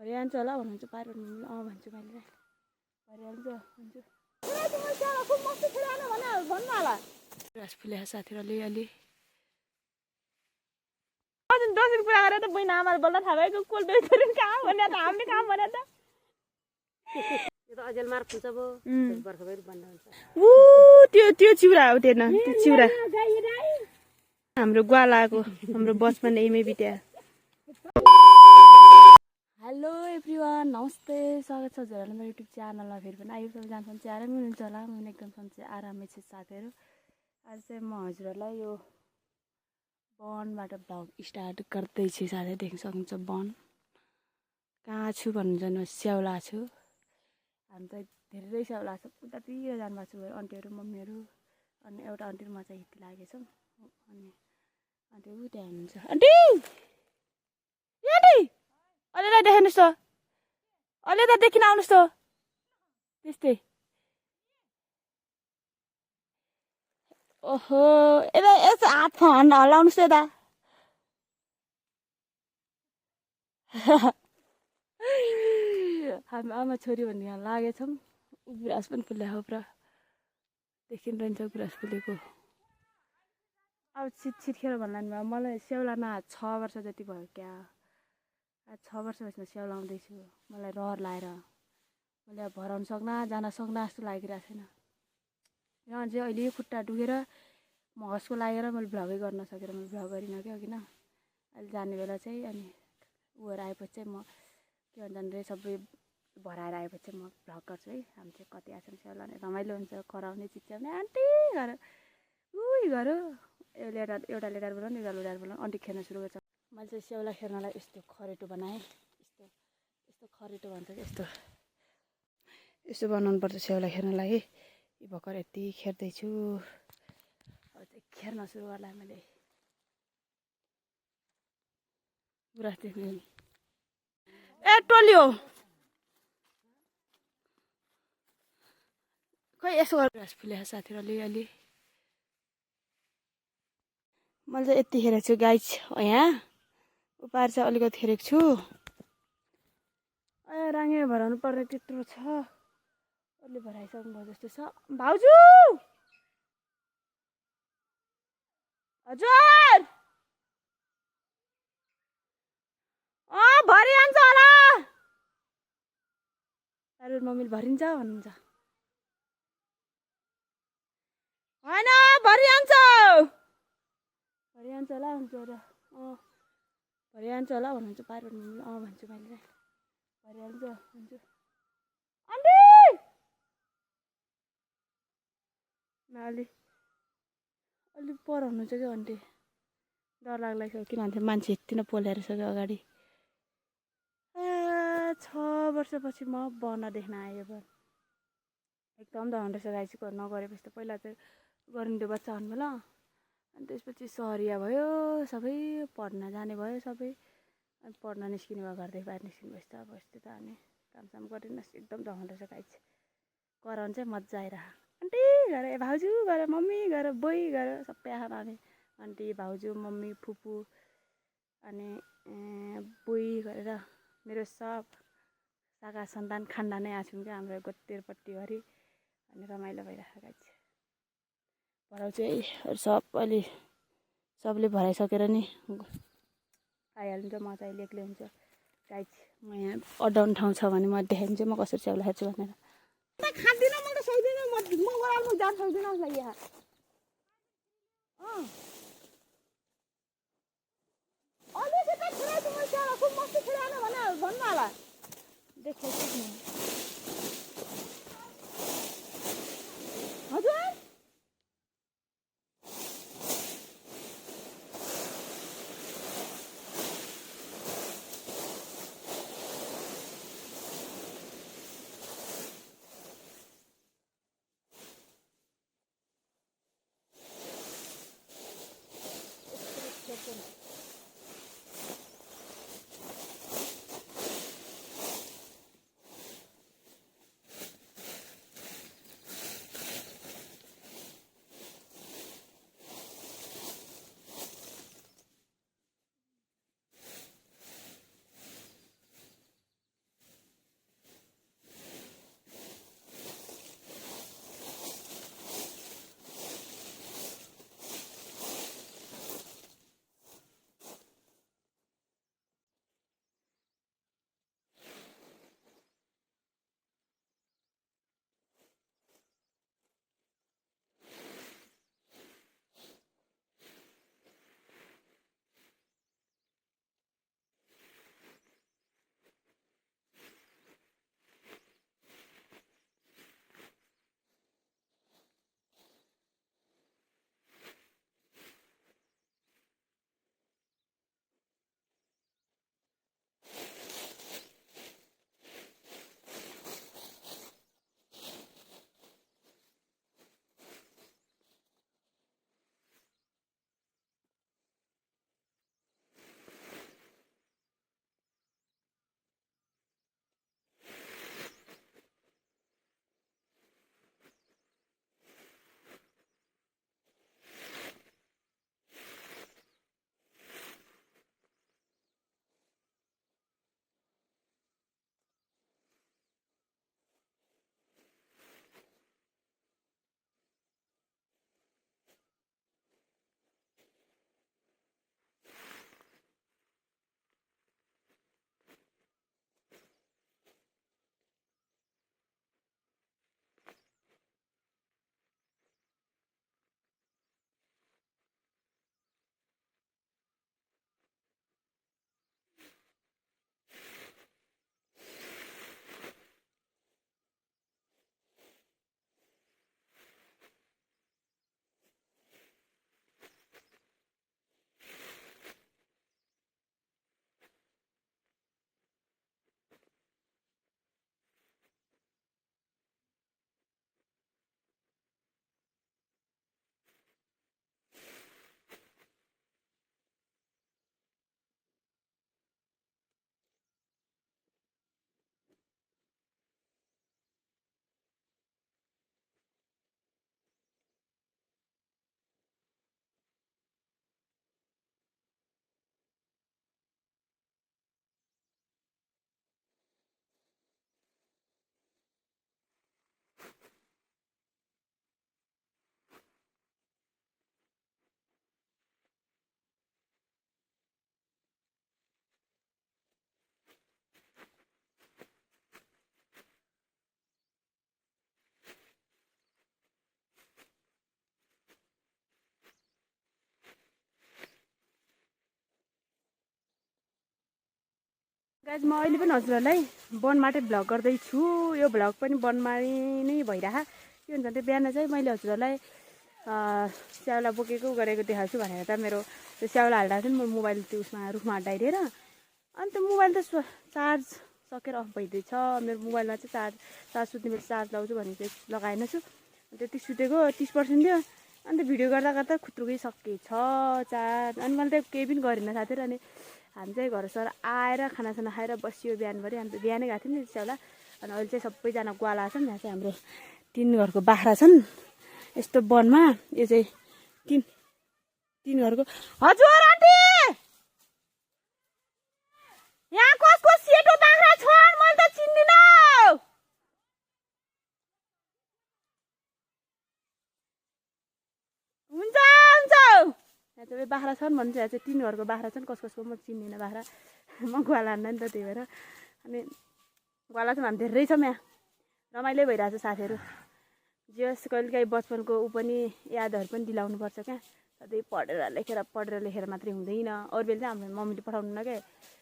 भरिहाल्छ होला भन्नुहुन्छ पारो भन्छु मैले भरिहाल्छ भन्छु भन्नु होला घाँस फुल्या साथीहरूले अलि दसैँको कुरा गरेर त बहिनी आमाले बोल्दा थाहा भएको कोल बेच्नु कहाँ भने त हामीले कहाँ भने त यो त अझै मार फुल्छ भो बर्खभरि बन्द हुन्छ त्यो चिउरा हो त्यो चिउरा हाम्रो ग्वालाको हाम्रो बचपन एमै बित्या हेलो एभ्रिवान नमस्ते स्वागत छ हजुरहरूलाई मेरो युट्युब च्यानलमा फेरि पनि आयो सबैजना सन्चै आरामै हुनुहुन्छ होला म एकदम सन्चै आरामै छु साथीहरू आज चाहिँ म हजुरहरूलाई यो वनबाट भ्लग स्टार्ट गर्दैछु साथै देख्न सक्नुहुन्छ वन कहाँ छु भन्नुहुन्छ म स्याउला छु हामी चाहिँ धेरै स्याउला छ उतातिर जानुभएको छु आन्टीहरू मम्मीहरू अनि एउटा आन्टी म चाहिँ हिँड्दै लागेछौँ अनि आन्टी ऊ त्यहाँ हुनुहुन्छ आन्टी अलि देखाउनुहोस् त अलि त देखिन आउनुहोस् त त्यस्तै ओहो यता यसो हात हल्लाउनुहोस् त यता हामी आमा छोरी भन्ने यहाँ लागेछौँ गुराँस पनि फुलेको पुरा देखिरहन्छ गुराँस फुलेको अब छिटखेर भन्ला नि मलाई स्याउलामा 6 वर्ष जति भयो क्या 6 वर्ष भएपछि स्याउला आउँदैछु मलाई रहर लाएर मैले अब भराउनु सक्ना जान सक्ना जस्तो लागिरहेको छैन यहाँ चाहिँ अहिले यो खुट्टा दुखेर म हस्को लागेर मैले भ्लगै गर्न सकेर मैले भ्लग गरिनँ क्या किन अहिले जाने बेला चाहिँ अनि उहरू आएपछि चाहिँ म के भन्छ भने सबै भराएर आएपछि चाहिँ म भ्लग गर्छु है हामी चाहिँ कति आछौँ स्याउला रमाइलो हुन्छ कराउने चिच्याउने आन्टी गर उही गर एउटा लेटार बोलाउनु एउटा लुडार बोलाउनु आन्टी खेल्न सुरु गर्छ मैले चाहिँ स्याउला खेर्नलाई यस्तो खरेटो बनाएँ यस्तो खरेटो भन्छ कि यस्तो बनाउनु पर्छ स्याउला खेर्न लागि भर्खर यति खेर्दैछु अब चाहिँ खेर्न सुरु गर्ला मैले गुराँस देख्नु ए टोलियो खै यसो गरेर घाँस फुल्या साथीहरू अलि मैले चाहिँ यति खेरेको छु गाई यहाँ उपाएर चाहिँ अलिकति खेरेको छु राङ्गे भराउनु पर्ने त्यत्रो छ अलि भराइसक्नु भयो जस्तो छ भाउजू हजुर भरिहाल्छ होला अरे मम्मीले भरिन्छ भन्नुहुन्छ होइन भरिहाल्छ होला भन्छ र भरिहाल्छ होला भन्नुहुन्छ पारो भन्छु मैले भरिहाल्छ भन्छु आन्टी अलि पर हुनुहुन्छ क्या आन्टी डर लाग्लाग्छ किन भन्छ मान्छे यति नै पोल्याएर सक्यो अगाडि 6 वर्षपछि म बन देख्न आयो वन एकदम धन रहेछ गाई चाहिँ नगरेपछि त पहिला चाहिँ गरिन्थ्यो बच्चा हुनु बेला अनि त्यसपछि सहरिया भयो सबै पढ्न जाने भयो सबै अनि पढ्न निस्किनु भयो घरदेखि बाहिर निस्किनु भएपछि त अब यस्तो त अनि कामसाम गरिदिनुहोस् एकदम धन रहेछ गाई चाहिँ कराउनु चाहिँ मजा आइरह आन्टी गएर ए भाउजू गएर मम्मी गएर बोई गएर सबै आँखा माने आन्टी भाउजू मम्मी फुपू अनि बोई गरेर मेरो सब सागा सन्तान खानदानै आछौँ क्या हाम्रो गोत्तेरपट्टिभरि अनि रमाइलो भइरहेको गाई चाहिँ भराउँछु है सब अलि सबले भराइसकेर नि आइहाल्नुहुन्छ म चाहिँ अहिले एक्लै हुन्छ गाई म यहाँ अडाउन ठाउँ छ भने म देखाइदिन्छु म कसरी स्याउला हेर्छु भनेर खाँदिनँ म त सक्दिनँ म ओह्रालो जान सक्दिनँ उसलाई यहाँ अलिकति खेलाउँछु म स्याउला खुब मस्ती खेलाएन भने भन्नु होला देखाइछु नि हजुर गाइज म अहिले पनि हजुरहरूलाई वनमाटै भ्लग गर्दैछु। यो भ्लग पनि वनमाटै नै भइरह के हुन्छ भने बिहान चाहिँ मैले हजुरहरूलाई स्याउला बोकेको गरेको देखाउँछु भनेर त मेरो त्यो स्याउला हाल्दा चाहिँ म मोबाइल त्यो उसमा रुखमा हटाइदिएर अनि त्यो मोबाइल त चार्ज सकेर अफ भइदिएछ। मेरो मोबाइलमा चाहिँ चार्ज सुत्ने चार्ज लाउँछु भनेर चाहिँ लगाएन छु। त्यति सुतेको 30% थियो। अन्त भिडियो गर्दा गर्दा खुत्रुकै सकेछ चार्ज। अनि मैले त केही पनि गरेन साथीहरू। अनि हामी चाहिँ घरसर आएर खानासाना खाएर बसियो बिहानभरि। अन्त बिहानै गएको थियौँ नि स्याउला। अनि अहिले चाहिँ सबैजना ग्वाला छन्। यहाँ चाहिँ हाम्रो 3 घरको बाख्रा छन् यस्तो वनमा। यो चाहिँ 3 घरको। हजुर आन्टी यहाँ कसको सेतो बाख्रा छन् मैले त चिन्दिनँ। हुन्छ हुन्छ यहाँ चाहिँ बाख्रा छन् भन्छ। यहाँ चाहिँ 3 घरको बाख्रा छन्। कसको म चिन्दिनँ बाख्रा। म ग्वाला हान्न नि त त्यही भएर। अनि ग्वाला चाहिँ हामी धेरै छौँ यहाँ। रमाइलो भइरहेको छ साथीहरू। जे होस् कहिलेकाहीँ बचपनको ऊ पनि यादहरू पनि दिलाउनुपर्छ क्या। सधैँ पढेर लेखेर मात्रै हुँदैन। अरू बेला चाहिँ हाम्रो मम्मीले पठाउनु न क्या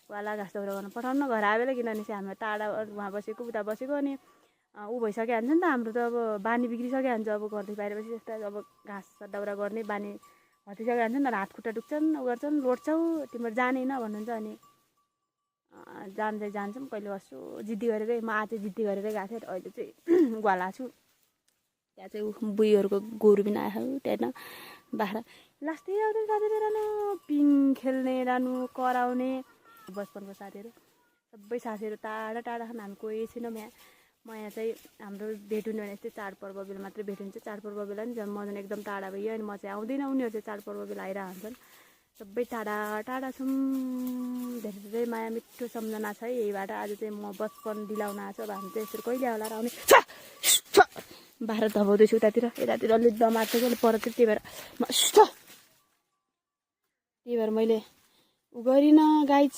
ग्वाला घाँस दाउरा गर्न पठाउनु न घर आएर किनभने चाहिँ हाम्रो टाढा उहाँ बसेको उता बसेको अनि ऊ भइसक्यो हुन्छ नि त। हाम्रो त अब बानी बिग्रिसक्यो हुन्छ। अब घरदेखि बाहिर बसी जस्तो अब घाँस दाउरा गर्ने बानी हटिसक्यो हुन्छ नि त। हात खुट्टा दुख्छन् ऊ गर्छन् लोड्छौ तिम्रो जानेन भन्नुहुन्छ। अनि जान्छौँ कहिले बस्छु जिद्दी गरेरै। म आज जिद्दी गरेरै गएको थिएँ। अहिले चाहिँ ग्वाला छु। त्यहाँ चाहिँ बुईहरूको गोरु पनि आयो त्यहाँ बाख्रा लास्टै आउँदैन साथीहरू रानु पिङ खेल्ने रानु कराउने बचपनको साथीहरू। सबै साथीहरू टाढा टाढा छन्। हामी कोही छैनौँ यहाँ। म यहाँ चाहिँ हाम्रो भेट हुने भने यस्तै चाडपर्व बेला मात्रै भेट हुन्छ। चाडपर्व बेला नि म झन् एकदम टाढा भयो। अनि म चाहिँ आउँदिनँ। उनीहरू चाहिँ चाडपर्व बेला आइरहेको हुन्छन्। सबै टाढा टाढा छौँ। धेरै धेरै माया मिठो सम्झना छ है यहीबाट। आज चाहिँ म बचपन दिलाउन आएको छु। अब हामी चाहिँ यसरी कहिले आउला र आउने बाह्र धपाउँदैछु उतातिर यतातिर अलिक दमार्छ कि अलिक परतिर। त्यही भएर मैले उ गरिनँ गाइज।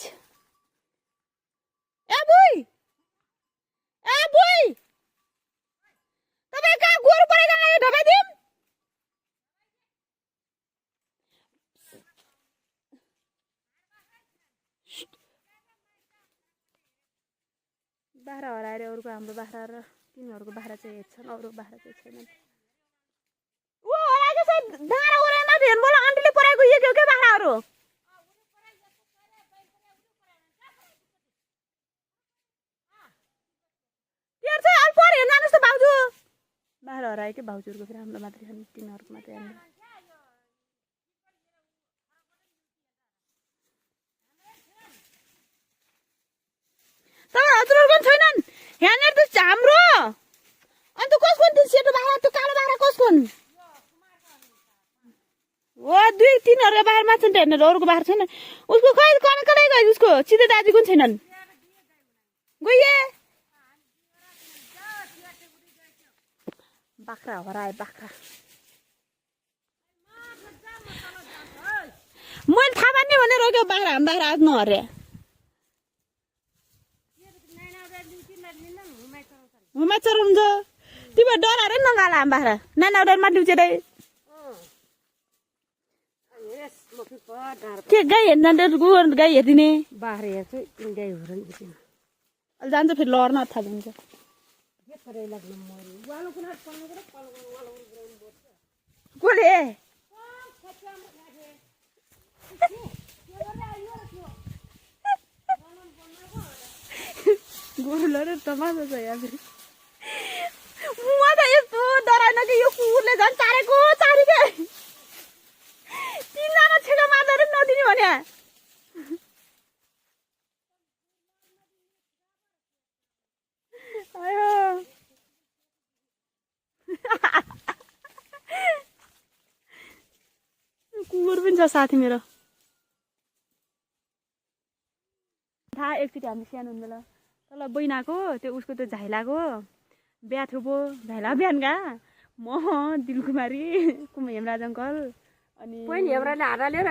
ए बुई तपाईँ कहाँ गोरु परेको ढपाइदिउँ। बाख्रा हराएर अरूको हाम्रो बाख्रा र 3 घरको बाख्रा चाहिँ हेर्छन्। अरू बाख्रा चाहिँ छैनन्। ऊ हराएको छ डाँडा ओरेमा हेर्नु बोला आन्टीले पराएको यो के बाख्राहरू हेर्छ अलि पर हेर्न जानुहोस् त भाउजू। बाख्रा हरायो कि भाउजूहरूको फेरि हाम्रो मात्रै छन् 3 घरको मात्रै हामी। तपाईँ हजुरहरूको पनि छैनन् यहाँनिर त हाम्रो। अन्त कसको त्यो सेतो बाख्रा त्यो कालो बाख्रा कसको हो 2-3 घरको बाख्रा मात्र छ हेर्नु। अरूको बाख्रा छैन। उसको खै कनै गयो उसको सिधै दाजु पनि छैनन् गइए बाख्रा हराए बाख्रा। मैले थाहा पार्ने भनेर रोक्यो बाख्रा। हामी बाख्रा आज नहरे हुमा चराउँछ। तिम्रो डराएर नगाला हामी बाख्रा नाना डरमा लुचेरै के गाई हेर्न गाई हेरिदिने बाख्रा हेर्छु गाई हो र अहिले जान्छ फेरि लड्न थाहा हुन्छ। कसले गोरु लड्यो तमासा छ यहाँ फेरि। म त यस्तो डराएन कि यो कुकुरले झन् चारेको चारिके 3 जना छेका मार्दा नदिने भने कुकुर पनि छ साथी मेरो। थाहा एकचोटि हामी सानो हुनु बेला तल बैनाको त्यो उसको त्यो झाइलाको बिहा थियो पो। झाइला बिहानका म दिलकुमारी हेमराज अङ्कल अनि हेमराजले हाराल्यो र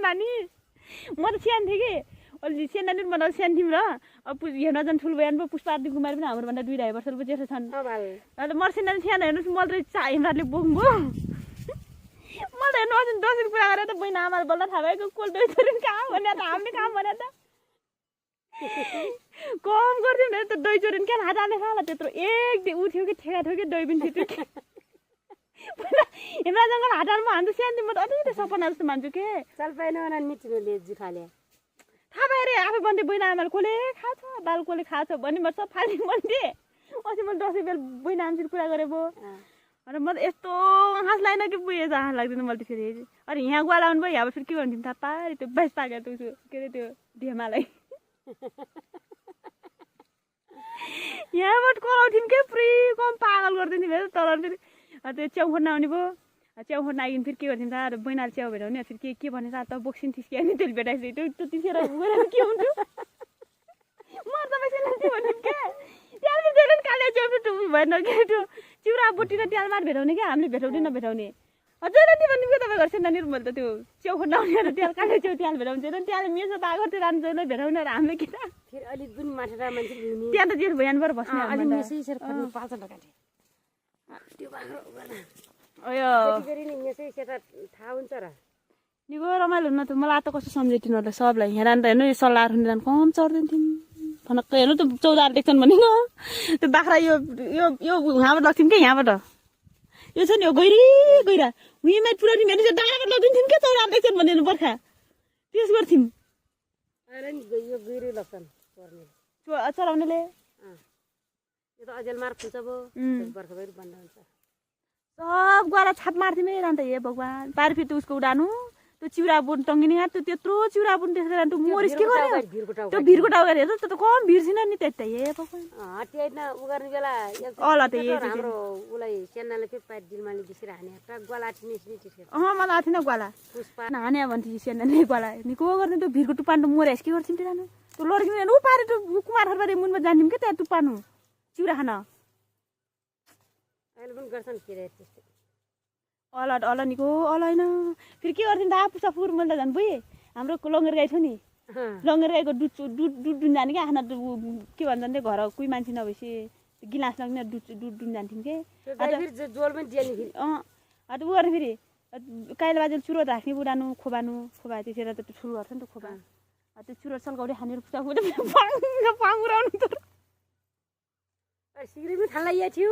नानी म त सानो थिएँ कि अलि सानो नानी पनि बनाउँदा सानो थियौँ र। अब हेमराजन ठुलो बिहान पो पुष्पा दिलकुमारी पनि हाम्रोभन्दा 2-2.5 वर्ष पो जेठो छन्। अहिले मर्सिना सानो हेर्नुहोस् मैले त हेमराजले बोक्नु मलाई हेर्नु अस्ति 10 कुरा गरेर त बहिनी आमाले बोल्दा थाहा भएको कोल दही चोरिन कहाँ भने त हामीले कहाँ भने त कम गरिदिउँ भने त दही चोरिन क्या हात हाल्ने साला त्यत्रो एक दिन उठ्यो कि ठेगा ठोक्यो दही पनि छिट्यो कि हिम्रा जङ्गल हात हाल्नु हान्छु सानो म त अलिकति सपना जस्तो मान्छु के चल पाएन भने निचुले जुठाले थाहा भयो अरे आफै भन्दै बहिनी आमाले कसले खाछ बाल कसले खाछ भन्ने म सब फाल्ने भन्थे अस्ति मैले 10 बेल बहिनी आमासित कुरा गरेँ भयो अनि म त यस्तो हाँस लाग्दैन कि बुझेँ हाँस लाग्दैन मैले त फेरि अनि यहाँ गुवा लाउनु भयो यहाँ फेरि के भन्थ्यौँ थाहा पारि त्यो बाइस पाकेर त्यो के अरे त्यो ढेमालाई यहाँबाट कराउँथ्यौँ के पुरै कम पागल गरिदिन्थ्यौँ फेरि तर फेरि त्यो च्याउखोट नआउने भयो च्याउखोट नआइकन फेरि के गर्थ्यौँ त बहिनीले च्याउ भेटाउने फेरि के भने त बोक्सिन थिस्कियो नि त्यसले भेटाइसक्यो त्यो त्यतिखेर गएर के हुन्थ्यो म तपाईँसँग के भन्थ्यौँ क्या त्यहाँदेखि त्यसले पनि काले च्याउ भएन के त्यो चिउरा बुटी र ट्यालमार भेटाउने क्या हामीले भेटाउने नभेटाउने जहिले नि भन्ने के तपाईँ गर्छ नानीहरू मैले त त्यो च्याउखोट नआउने र ट्याल काले च्याउ ट्याल भेटाउँछ त्यहाँले मेसो बागो त्यो राम जहिले भेटाउने र हामीले के त फेरि अलिक पनि माठेर मान्छे ल्याउने त्यहाँ त जेठ भइहाल्नु पर्यो बस्ने अलिक मेसै यसरी फर्नु पाल्छ लगाटे त्यो बाख्रो अयो गरी नि मेसै सेता थाहा हुन्छ र निको रमाइलो हुन त मलाई त कस्तो सम्झे तिनीहरूलाई सबलाई हेरान त हेर्नु यो सल्लाह हेरान कम चढ्दैनथ्यौँ फनक्क हेर्नु त 14 देख्छन् भने न त्यो बाख्रा यो यो यो यहाँबाट लग्थ्यौँ क्या यहाँबाट यो छ नि यो गइरा उहीँमा पुऱ्याउने मेरो चाहिँ डाँडाबाट लगिदिन्थ्यौँ क्या 14 देख्छन् भने बर्खा त्यस गर्थ्यौँ अरे नि यो गइरै लग्छन् पर्ने चलाउनेले यो त अजेल मार खुल्छ भयो बर्खाभरि बन्द हुन्छ सब गएर छाप मार्थ्यौँ है रान्त हे भगवान् पारि फेरि उसको उडानु त्यो चिउरा बुन टङ्गिने त्यो त्यत्रो चिउरा बुन त्यसरी त्यो मोरिस के गर्यो त्यो भिरको टाउ गरेर हेर्नु त कम भिर छैन नि त्यता हे भगवान् हटियाइन उ गर्ने बेला अला त हाम्रो उसलाई सेनाले फेरि पाइट दिलमाले बिसेर हाने ग्वाला आठिने त्यसरी मलाई आएको थिएन ग्वाला हाने भन्थ्यो सेनाले ग्वाला निको गर्ने त्यो भिरको टुप्पानु मोरेस के गर्थ्यौँ त्यो जानु त्यो लड्किने ऊ पारे त्यो कुमार हरबारी मुनमा जान्थ्यौँ क्या त्यहाँ टुप्पानु चिउरा खान अहिले पनि गर्छन् के रे त्यस्तो अल निको अल होइन फेरि के गर्थ्यौँ त आफू सफुर मैले त झन् बुझेँ हाम्रो लङ्गर गाई छ नि लङ्गर गाईको दुध दुन जाने क्या आफ्ना के भन्छ भने घर कोही मान्छे नभएपछि गिलास लग्ने दुध दुन जान्थ्यौँ कि जोल पनि दिएन फेरि ऊ गर्ने फेरि काइलो बाजेले चुरो राख्ने उडानु खोबानु त्यसरी त त्यो ठुलो गर्छ नि त खोबा त्यो चुरो सल्काउँदै खानेर पुचा पाङ्गुराउनु त सिग्रेट पनि खान लागि थियो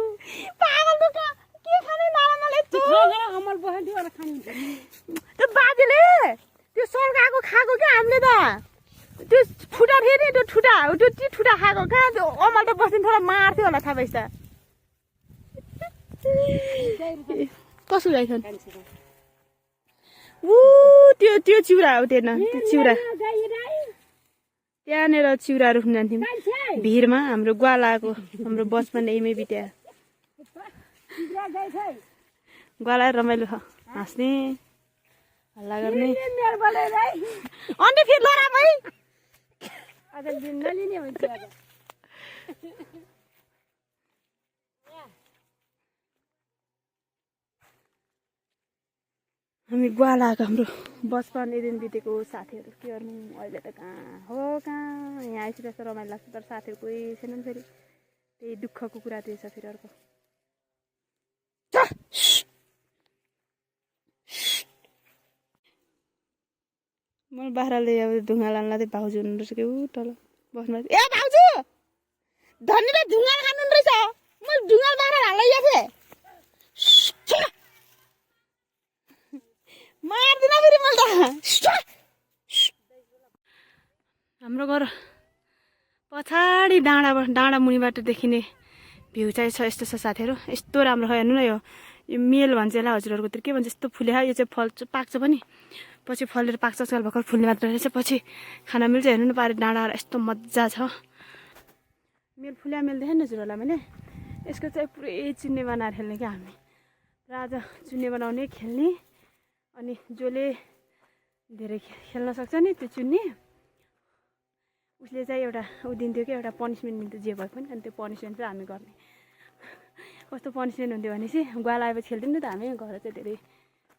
पागलको के खाने नरामले अमल बस्यो अनि खाने त्यो बाजेले त्यो सल्काएको खाएको क्या हामीले त त्यो ठुटा थियो नि त्यो ठुटा खाएको कहाँ त्यो अमल त बस्ने थोडा मार्थ्यो होला थाहा भएछ कसो गाइछन् ऊ त्यो चिउरा हो त्यहाँ त्यो चिउरा त्यहाँनिर चिउरा रोप्नु जान्थ्यौँ भिरमा हाम्रो ग्वालाको हाम्रो बचपन यहीँमै बित्या ग्वाला रमाइलो छ हाँस्ने हल्ला गर्ने अन्त फेरि लडा भाइ हामी ग्वालाको हाम्रो बचपन यदि बितेको साथीहरू के गर्नु अहिले त कहाँ हो कहाँ यहाँ आइसकेर यस्तो रमाइलो लाग्छ तर साथीहरू कोही छैनन् फेरि त्यही दुःखको कुरा त्यो छ फेरि अर्को मलाई बाख्राले अब ढुङ्गा लानु लाग्दै भाउजू हुनु रहेछ कि ऊ तल बस्नु ए भाउजू धनीले ढुङ्गा खानु रहेछ म ढुङ्गा बाख्रा हाल्न थिएँ मार्दिन फेरि मैले त हाम्रो घर पछाडि डाँडा मुनिबाट देखिने भ्यू चाहिँ छ यस्तो छ साथीहरू यस्तो राम्रो छ हेर्नु न यो मेल भन्छ यसलाई हजुरहरूको के भन्छ यस्तो फुले यो चाहिँ फल पाक्छ पनि पछि फलेर पाक्छ चाल भर्खर फुल्ने मात्र रहेछ पछि खाना मिल्छ हेर्नु न पारे डाँडा यस्तो मजा छ मेल फुल्या मेल देखेँ नि हजुरहरूलाई मैले यसको चाहिँ पुरै चुन्ने बनाएर खेल्ने क्या हामी र आज चुन्ने बनाउने खेल्ने अनि जसले धेरै खेल्न सक्छ नि त्यो चुन्ने उसले चाहिँ एउटा ऊ दिन्थ्यो कि एउटा पनिसमेन्ट दिन्थ्यो जे भए पनि अनि त्यो पनिसमेन्ट चाहिँ हामी गर्ने कस्तो पनिसमेन्ट हुन्थ्यो भनेपछि ग्वाला आएपछि खेल्थ्यौँ नि त हामी घर चाहिँ धेरै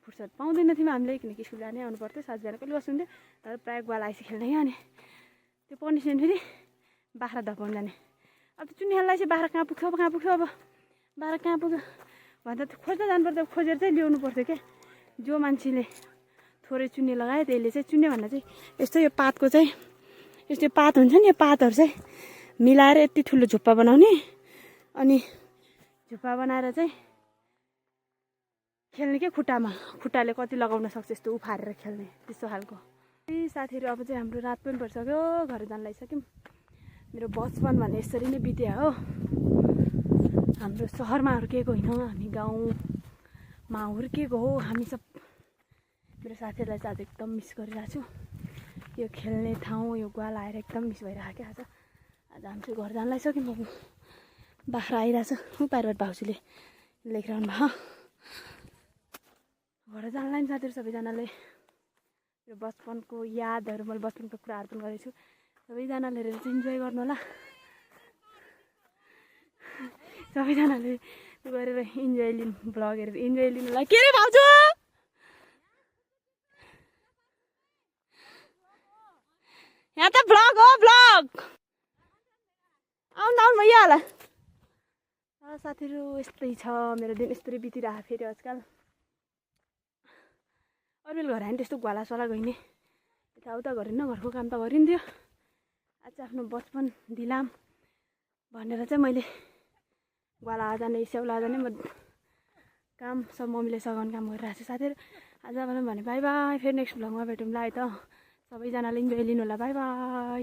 फुर्सद पाउँदैन थियौँ हामीले किनकि स्कुल जाने आउनु पर्थ्यो साथीजना कहिले बस्नुहुन्थ्यो तर प्रायः ग्वाला आएपछि खेल्ने क्या अनि त्यो पनिसमेन्ट फेरि बाख्रा धपाउनु जाने अब त्यो चुन्ने खेल्दा चाहिँ बाख्रा कहाँ पुग्छ अब बाख्रा कहाँ पुग्यो भन्दा खोज्दा जानुपर्थ्यो खोजेर चाहिँ ल्याउनु पर्थ्यो क्या जो मान्छेले थोरै चुन्ने लगायो त्यसले चाहिँ चुन्ने भन्दा चाहिँ यस्तो यो पातको चाहिँ यस्तो पात हुन्छ नि यो पातहरू चाहिँ मिलाएर यति ठुलो झुप्पा बनाउने अनि झुप्पा बनाएर चाहिँ खेल्ने के खुट्टाले कति लगाउन सक्छ यस्तो उफारेर खेल्ने त्यस्तो खालको। साथीहरू अब चाहिँ हाम्रो रात पनि परिसक्यो घर जान लागिसक्यौँ। मेरो बचपन भने यसरी नै बित्यो हो। हाम्रो सहरमा हुर्केको होइन हामी गाउँमा हुर्केको हो हामी सब। मेरो साथीहरूलाई चाहिँ आज एकदम मिस गरिरहेको छु। यो खेल्ने ठाउँ यो ग्वाल आएर एकदम मिस भइरहेको क्या आज हामी चाहिँ घर जान लागिसक्यौँ। अब बाख्रा आइरहेछ उपारबाट भाउजूले लेखिरहनु भयो। घर जान लाग्यो साथीहरू सबैजनाले। यो बचपनको यादहरू मैले बचपनको कुराहरू पनि गरेको छु। सबैजनाले हेरेर चाहिँ इन्जोय गर्नु होला। सबैजनाले गरेर इन्जोय लिनु भ्लगहरू इन्जोय लिनुलाई के रे भाउजू यहाँ त भ्लग हो भ्लग आउनु भइहाल्ला। साथीहरू यस्तै छ मेरो दिन यस्तै बितिरहेको फेरि आजकल। अरूले घर आयो नि त्यस्तो ग्वालासवाला गइने यताउता गरिन्न घरको काम त गरिन्थ्यो। आज आफ्नो बचपन दिलाम भनेर चाहिँ मैले ग्वाला जाने स्याउला जाने म काम सब मम्मीले सघाउने काम गरिरहेको छु। साथीहरू आज मलाई भने बाई बाई। फेरि नेक्स्ट भ्लगमा भेटौँला है त। सबैजनाले इन्जोय लिनु होला। By by.